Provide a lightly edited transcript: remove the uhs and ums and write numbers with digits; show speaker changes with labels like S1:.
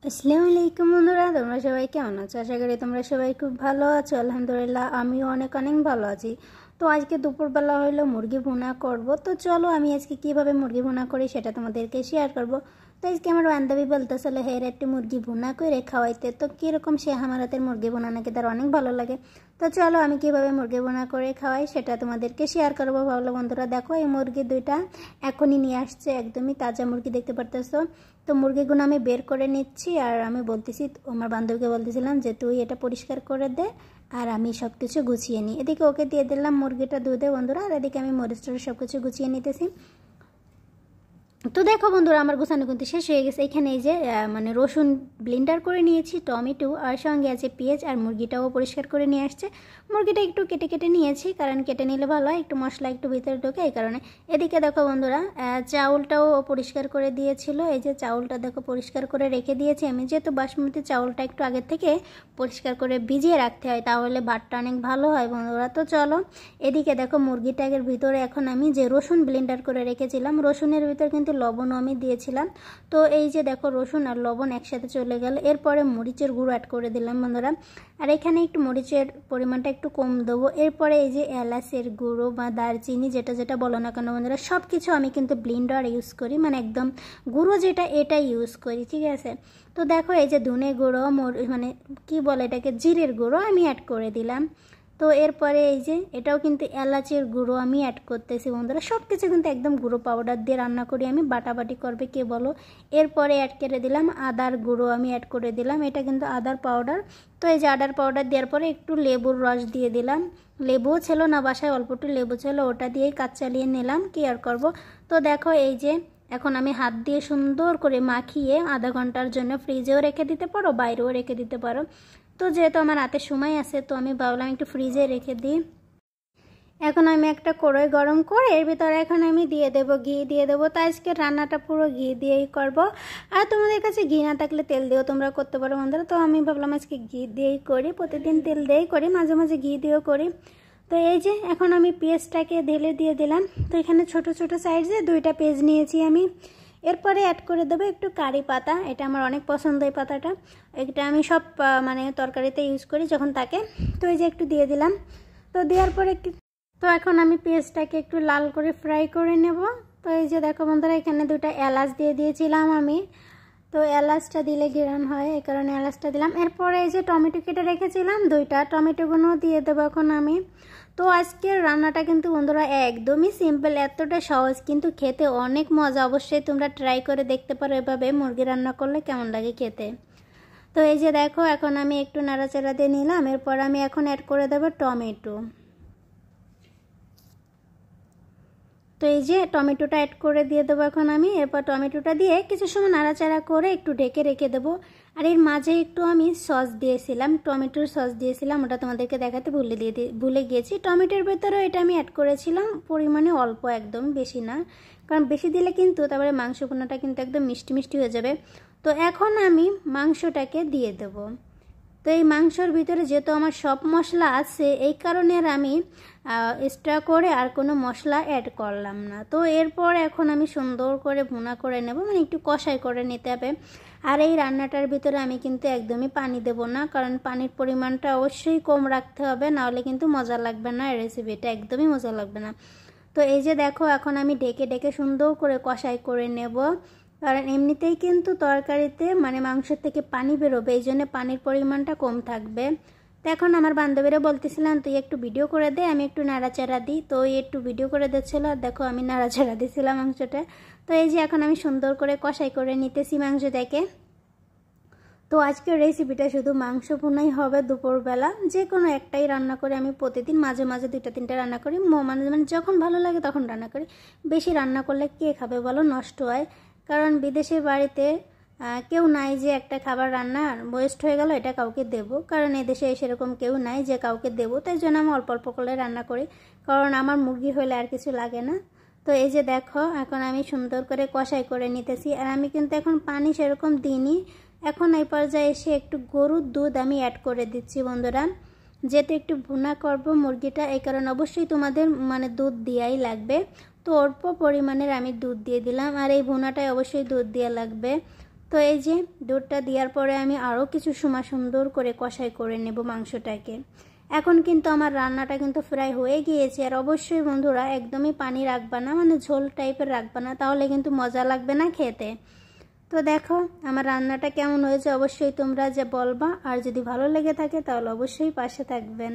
S1: আসসালামু আলাইকুম বন্ধুরা, তোমরা সবাই কেমন আছো? আশা করি তোমরা সবাই খুব ভালো আছো। আলহামদুলিল্লাহ আমিও অনেক ভালো আছি। তো আজকে দুপুরবেলা হলো মুরগি ভুনা করব। তো চলো আমি আজকে কিভাবে মুরগি ভুনা করি সেটা তোমাদেরকে শেয়ার করব। তো আজকে আমার বান্ধবী বলতেছিল হের একটি মুরগি ভুনা করে খাওয়াইতে। তো কীরকম সে আমার হাতের মুরগি ভুনা নাকি তার অনেক ভালো লাগে। তো চলো আমি কিভাবে মুরগি ভুনা করে খাওয়াই সেটা তোমাদেরকে শেয়ার করবো। ভালো বন্ধুরা, দেখো এই মুরগি দুইটা এখনই নিয়ে আসছে, একদমই তাজা মুরগি দেখতে পারতেছো। তো মুরগিগুলো আমি বের করে নিচ্ছি, আর আমি বলতেছি আমার বান্ধবীকে বলতেছিলাম যে তুই এটা পরিষ্কার করে দে আর আমি সব কিছু গুছিয়ে নিই। এদিকে ওকে দিয়ে দিলাম মুরগিটা দুধে বন্ধুরা, আর এদিকে আমি মরিচ টরিচ সব কিছু গুছিয়ে নিতেছি। তো দেখো বন্ধুরা, আমার গোছানো কিন্তু শেষ হয়ে গেছে। এখানে এই যে মানে রসুন ব্লেন্ডার করে নিয়েছি, টমেটো আর সঙ্গে আছে পেঁয়াজ, আর মুরগিটাও পরিষ্কার করে নিয়ে আসছে। মুরগিটা একটু কেটে কেটে নিয়েছি, কারণ কেটে নিলে ভালো হয়, একটু মশলা একটু ভিতরে ঢোকে এই কারণে। এদিকে দেখো বন্ধুরা, চাউলটাও পরিষ্কার করে দিয়েছিল। এই যে চাউলটা দেখো পরিষ্কার করে রেখে দিয়েছি আমি, যেহেতু বাসমতি চাউলটা একটু আগের থেকে পরিষ্কার করে ভিজিয়ে রাখতে হয়, তাহলে ভাতটা অনেক ভালো হয় বন্ধুরা। তো চলো এদিকে দেখো মুরগিটাকের ভিতরে এখন আমি যে রসুন ব্লেন্ডার করে রেখেছিলাম, রসুনের ভিতর কিন্তু লবণও আমি দিয়েছিলাম। তো এই যে দেখো রসুন আর লবণ একসাথে চলে গেল। এরপরে মরিচের গুঁড়ো অ্যাড করে দিলাম বন্ধুরা, আর এখানে একটু মরিচের পরিমাণটা একটু কম দেবো। এরপরে এই যে এলাচের গুঁড়ো বা দারচিনি যেটা যেটা বলো না কেন বন্ধুরা, সব কিছু আমি কিন্তু ব্লেন্ডার ইউজ করি, মানে একদম গুঁড়ো যেটা এটা ইউজ করি, ঠিক আছে। তো দেখো এই যে ধনে গুঁড়ো মানে কি বলে এটাকে, জিরের গুঁড়ো আমি অ্যাড করে দিলাম। তো এরপরে এই যে এটাও কিন্তু এলাচের গুঁড়ো আমি অ্যাড করতেছি বন্ধুরা। সব কিছু কিন্তু একদম গুঁড়ো পাউডার দিয়ে রান্না করি আমি, বাটাবাটি করবে কে বলো। এরপরে অ্যাড করে দিলাম আদার গুঁড়ো আমি অ্যাড করে দিলাম, এটা কিন্তু আদার পাউডার। তো এই যে আদার পাউডার দেওয়ার পরে একটু লেবুর রস দিয়ে দিলাম। লেবুও ছিল না বাসায়, অল্প একটু লেবু ছিল, ওটা দিয়েই কাজ চালিয়ে নিলাম, কি আর করব। তো দেখো এই যে এখন আমি হাত দিয়ে সুন্দর করে মাখিয়ে আধা ঘন্টার জন্য ফ্রিজেও রেখে দিতে পারো, বাইরেও রেখে দিতে পারো। তো যেহেতু আমার হাতে সময় আছে, তো আমি ভাবলাম একটু ফ্রিজে রেখে দিই। এখন আমি একটা কড়াই গরম করে এর ভিতরে এখন আমি দিয়ে দেবো ঘি দিয়ে দেবো। তো আজকে রান্নাটা পুরো ঘি দিয়েই করব। আর তোমাদের কাছে ঘি না থাকলে তেল দিয়েও তোমরা করতে পারো বন্ধুরা। তো আমি ভাবলাম আজকে ঘি দিয়েই করি, প্রতিদিন তেল দিয়েই করি, মাঝে মাঝে ঘি দিয়েও করি। তো এই যে এখন আমি পেঁয়াজটাকে ঢেলে দিয়ে দিলাম। তো এখানে ছোট ছোট সাইজে 2টা পেঁয়াজ নিয়েছি আমি। এরপরে অ্যাড করে দেবো একটু কারি পাতা, এটা আমার অনেক পছন্দ এই পাতাটা, এটা আমি সব মানে তরকারিতে ইউজ করি যখন থাকে। তো এই যে একটু দিয়ে দিলাম। তো দেওয়ার পরে তো এখন আমি পেঁয়াজটাকে একটু লাল করে ফ্রাই করে নেব। তো এই যে দেখো বন্ধুরা, এখানে 2টা এলাচ দিয়ে দিয়েছিলাম আমি। তো এলাচটা দিলে ঘ্রাণ হয়, এই কারণে এলাচটা দিলাম। এরপরে এই যে টমেটো কেটে রেখেছিলাম 2টা, টমেটোগুলো দিয়ে দেবো এখন আমি। তো আজকের রান্নাটা কিন্তু বন্ধুরা একদমই সিম্পল, এতটা সহজ, কিন্তু খেতে অনেক মজা। অবশ্যই তোমরা ট্রাই করে দেখতে পারো এভাবে মুরগি রান্না করলে কেমন লাগে খেতে। তো এই যে দেখো এখন আমি একটু নাড়াচাড়া দিয়ে নিলাম। এরপর আমি এখন অ্যাড করে দেবো টমেটো। তো এই যে টমেটোটা অ্যাড করে দিয়ে দেবো এখন আমি। এরপর টমেটোটা দিয়ে কিছু সময় নাড়াচাড়া করে একটু ঢেকে রেখে দেবো। আর এর মাঝে একটু আমি সস দিয়েছিলাম, টমেটোর সস দিয়েছিলাম, ওটা তোমাদেরকে দেখাতে ভুলে গিয়েছি। টমেটোর ভেতরেও এটা আমি অ্যাড করেছিলাম, পরিমাণে অল্প, একদম বেশি না, কারণ বেশি দিলে কিন্তু তারপরে মাংস ভুনাটা কিন্তু একদম মিষ্টি মিষ্টি হয়ে যাবে। তো এখন আমি মাংসটাকে দিয়ে দেবো। তো এই মাংসর ভিতরে যেহেতু আমার সব মশলা আছে, এই কারণে আর আমি এক্সট্রা করে আর কোনো মশলা অ্যাড করলাম না। তো এরপর এখন আমি সুন্দর করে ভুনা করে নেব, মানে একটু কষাই করে নিতে হবে। আর এই রান্নাটার ভিতরে আমি কিন্তু একদমই পানি দেব না, কারণ পানির পরিমাণটা অবশ্যই কম রাখতে হবে, নাহলে কিন্তু মজা লাগবে না, এই রেসিপিটা একদমই মজা লাগবে না। তো এই যে দেখো এখন আমি ঢেকে ঢেকে সুন্দর করে কষাই করে নেব, কারণ এমনিতেই কিন্তু তরকারিতে মানে মাংসের থেকে পানি বেরোবে, এই জন্য পানির পরিমাণটা কম থাকবে। তো এখন আমার বান্ধবীরা বলতেছিলাম তুই একটু ভিডিও করে দে, আমি একটু নাড়াচাড়া দিই। তো একটু ভিডিও করে দিচ্ছিল, আর দেখো আমি নাড়াচাড়া দিয়েছিলাম মাংসটা। তো এই যে এখন আমি সুন্দর করে কষাই করে নিতেছি মাংসটাকে। তো আজকের রেসিপিটা শুধু মাংস ভুনাই হবে দুপুরবেলা, যে কোনো একটাই রান্না করে আমি প্রতিদিন, মাঝে মাঝে 2টা 3টা রান্না করি, মানে যখন ভালো লাগে তখন রান্না করি। বেশি রান্না করলে কে খাবে বলো, নষ্ট হয়। কারণ বিদেশের বাড়িতে কেউ নাই যে একটা খাবার রান্না ওয়েস্ট হয়ে গেল এটা কাউকে দেবো, কারণ এদেশে সেরকম কেউ নাই যে কাউকে দেবো। তাই জন্য আমি অল্প অল্প করে রান্না করি, কারণ আমার মুরগি হলে আর কিছু লাগে না। তো এই যে দেখো এখন আমি সুন্দর করে কষাই করে নিতেছি, আর আমি কিন্তু এখন পানি সেরকম দিইনি। এখন এই পর্যায়ে এসে একটু গরুর দুধ আমি অ্যাড করে দিচ্ছি বন্ধুরা, যেহেতু একটু ভুনা করব মুরগিটা, এই কারণে অবশ্যই তোমাদের মানে দুধ দেওয়াই লাগবে। তো অল্প পরিমাণের আমি দুধ দিয়ে দিলাম, আর এই ভুনাটায় অবশ্যই দুধ দেওয়া লাগবে। তো এই যে দুধটা দেওয়ার পরে আমি আরও কিছু সময় সুন্দর করে কষাই করে নেব মাংসটাকে। এখন কিন্তু আমার রান্নাটা কিন্তু প্রায় হয়ে গিয়েছে। আর অবশ্যই বন্ধুরা একদমই পানি রাখবা না, মানে ঝোল টাইপের রাখবা না, তাহলে কিন্তু মজা লাগবে না খেতে। তো দেখো আমার রান্নাটা কেমন হয়েছে অবশ্যই তোমরা যে বলবা, আর যদি ভালো লেগে থাকে তাহলে অবশ্যই পাশে থাকবেন।